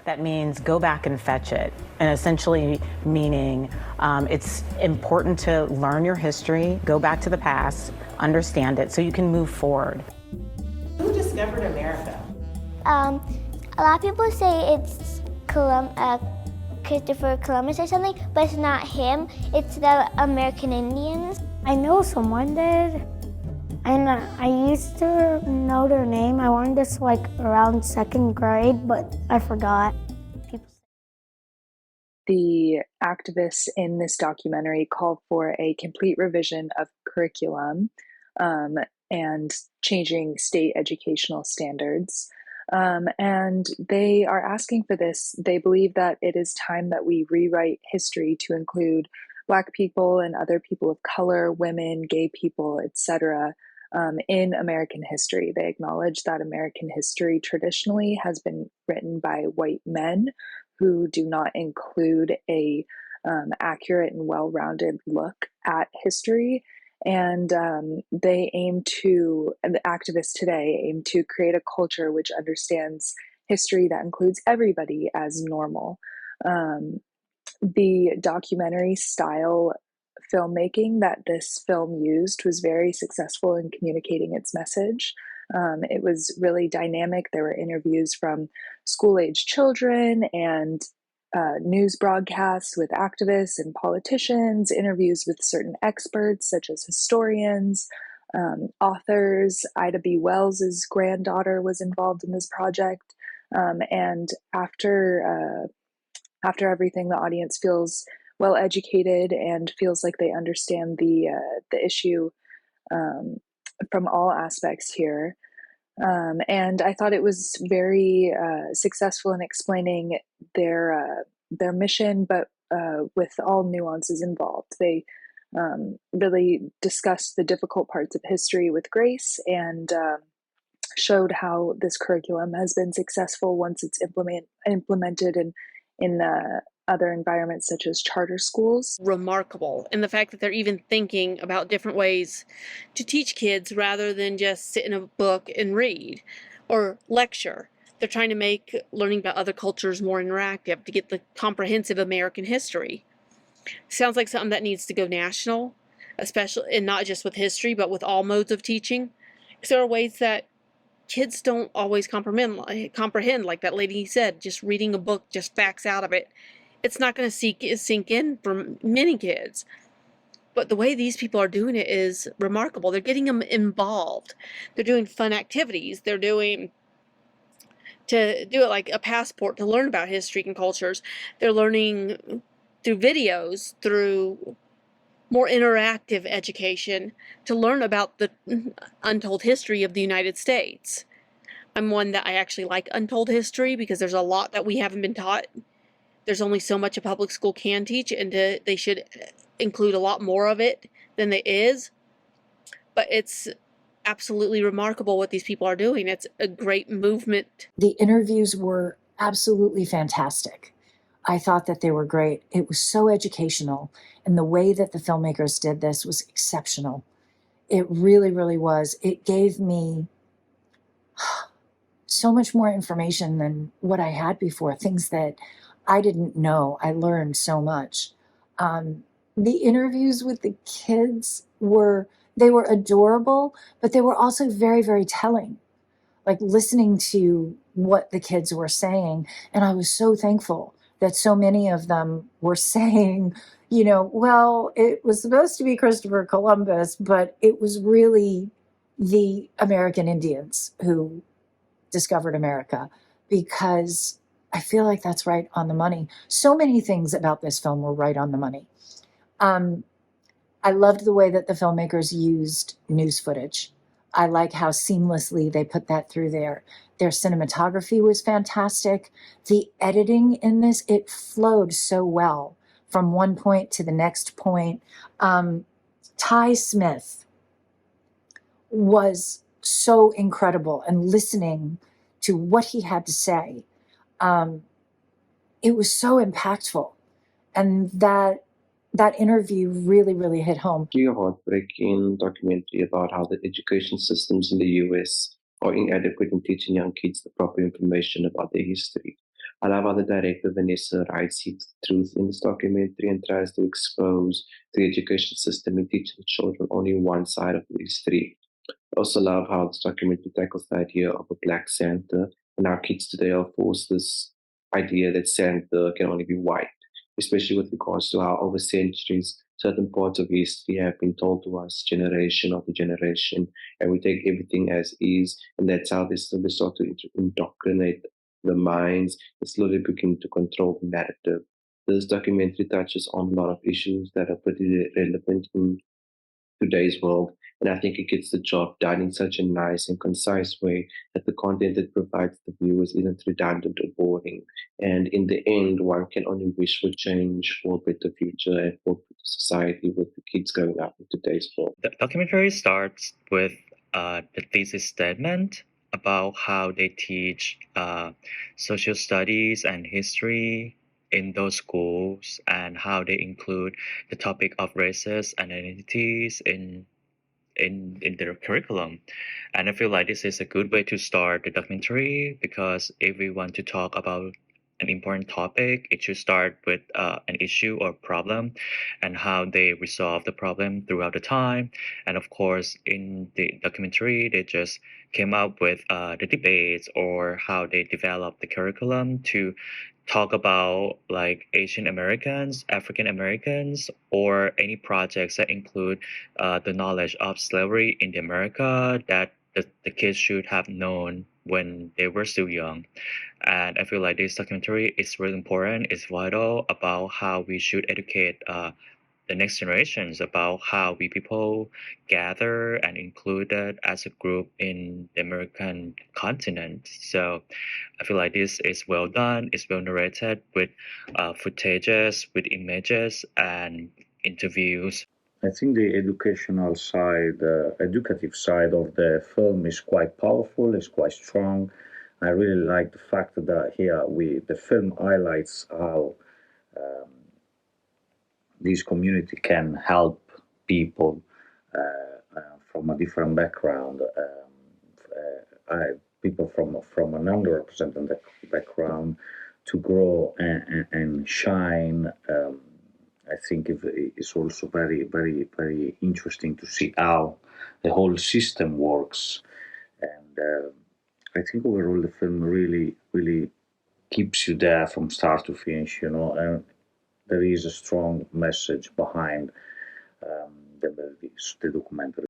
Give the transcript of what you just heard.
That means go back and fetch it, and essentially meaning it's important to learn your history, go back to the past, understand it so you can move forward. Who discovered America? A lot of people say it's Christopher Columbus or something, but it's not him. It's the American Indians. I know someone did, and I used to know their name. I learned this like around second grade, but I forgot. The activists in this documentary call for a complete revision of curriculum and changing state educational standards. And they are asking for this. They believe that it is time that we rewrite history to include Black people and other people of color, women, gay people, etc. In American history. They acknowledge that American history traditionally has been written by white men who do not include a accurate and well-rounded look at history. And the activists today aim to create a culture which understands history that includes everybody as normal. The documentary style filmmaking that this film used was very successful in communicating its message. It was really dynamic. There were interviews from school-age children and news broadcasts with activists and politicians, interviews with certain experts such as historians, authors. Ida B. Wells's granddaughter was involved in this project. And after everything, the audience feels well educated and feels like they understand the issue from all aspects here. And I thought it was very successful in explaining their mission, but with all nuances involved. They really discussed the difficult parts of history with grace and showed how this curriculum has been successful once it's implemented in other environments such as charter schools. Remarkable. And the fact that they're even thinking about different ways to teach kids rather than just sit in a book and read or lecture. They're trying to make learning about other cultures more interactive to get the comprehensive American history. Sounds like something that needs to go national, especially, and not just with history, but with all modes of teaching. Because there are ways that kids don't always comprehend, like that lady said, just reading a book, just facts out of it. It's not going to sink in for many kids. But the way these people are doing it is remarkable. They're getting them involved. They're doing fun activities. They're doing to do it like a passport to learn about history and cultures. They're learning through videos, through more interactive education to learn about the untold history of the United States. I'm one that I actually like untold history because there's a lot that we haven't been taught. There's only so much a public school can teach, and they should include a lot more of it than there is. But it's absolutely remarkable what these people are doing. It's a great movement. The interviews were absolutely fantastic. I thought that they were great. It was so educational, and the way that the filmmakers did this was exceptional. It really, really was. It gave me so much more information than what I had before, things that I didn't know. I learned so much. The interviews with the kids were adorable, but they were also very, very telling. Like listening to what the kids were saying. And I was so thankful that so many of them were saying, well, it was supposed to be Christopher Columbus, but it was really the American Indians who discovered America, because I feel like that's right on the money. So many things about this film were right on the money. I loved the way that the filmmakers used news footage. I like how seamlessly they put that through there. Their cinematography was fantastic. The editing in this, it flowed so well from one point to the next point. Ty Smith was so incredible, and listening to what he had to say, it was so impactful. And that interview really, really hit home. A heartbreaking documentary about how the education systems in the US are inadequate in teaching young kids the proper information about their history. I love how the director Vanessa Wright seeks truth in this documentary and tries to expose the education system and teach the children only one side of these three. I also love how this documentary tackles the idea of a black Santa and how kids today are forced this idea that Santa can only be white, especially with regards to how over centuries certain parts of history have been told to us generation after generation, and we take everything as is, and that's how they start to indoctrinate the minds and slowly begin to control the narrative. This documentary touches on a lot of issues that are pretty relevant in today's world. And I think it gets the job done in such a nice and concise way that the content it provides the viewers isn't redundant or boring. And in the end, one can only wish for change, for a better future, and for a better society with the kids growing up in today's world. The documentary starts with the thesis statement about how they teach social studies and history in those schools and how they include the topic of races and identities in their curriculum. And I feel like this is a good way to start the documentary because if we want to talk about an important topic, it should start with an issue or problem and how they resolve the problem throughout the time. And of course, in the documentary, they just came up with the debates or how they developed the curriculum to talk about like Asian Americans, African Americans, or any projects that include the knowledge of slavery in the America that the kids should have known when they were still young. And I feel like this documentary is really important. It's vital about how we should educate the next generations about how we people gather and included as a group in the American continent. So I feel like this is well done. It's well narrated with footages, with images and interviews. I think the educational side, educative side of the film is quite powerful, is quite strong. I really like the fact that here the film highlights how this community can help people from a different background, people from an underrepresented background to grow and shine. I think it's also very, very, very interesting to see how the whole system works. And I think overall the film really, really keeps you there from start to finish, and there is a strong message behind the documentary.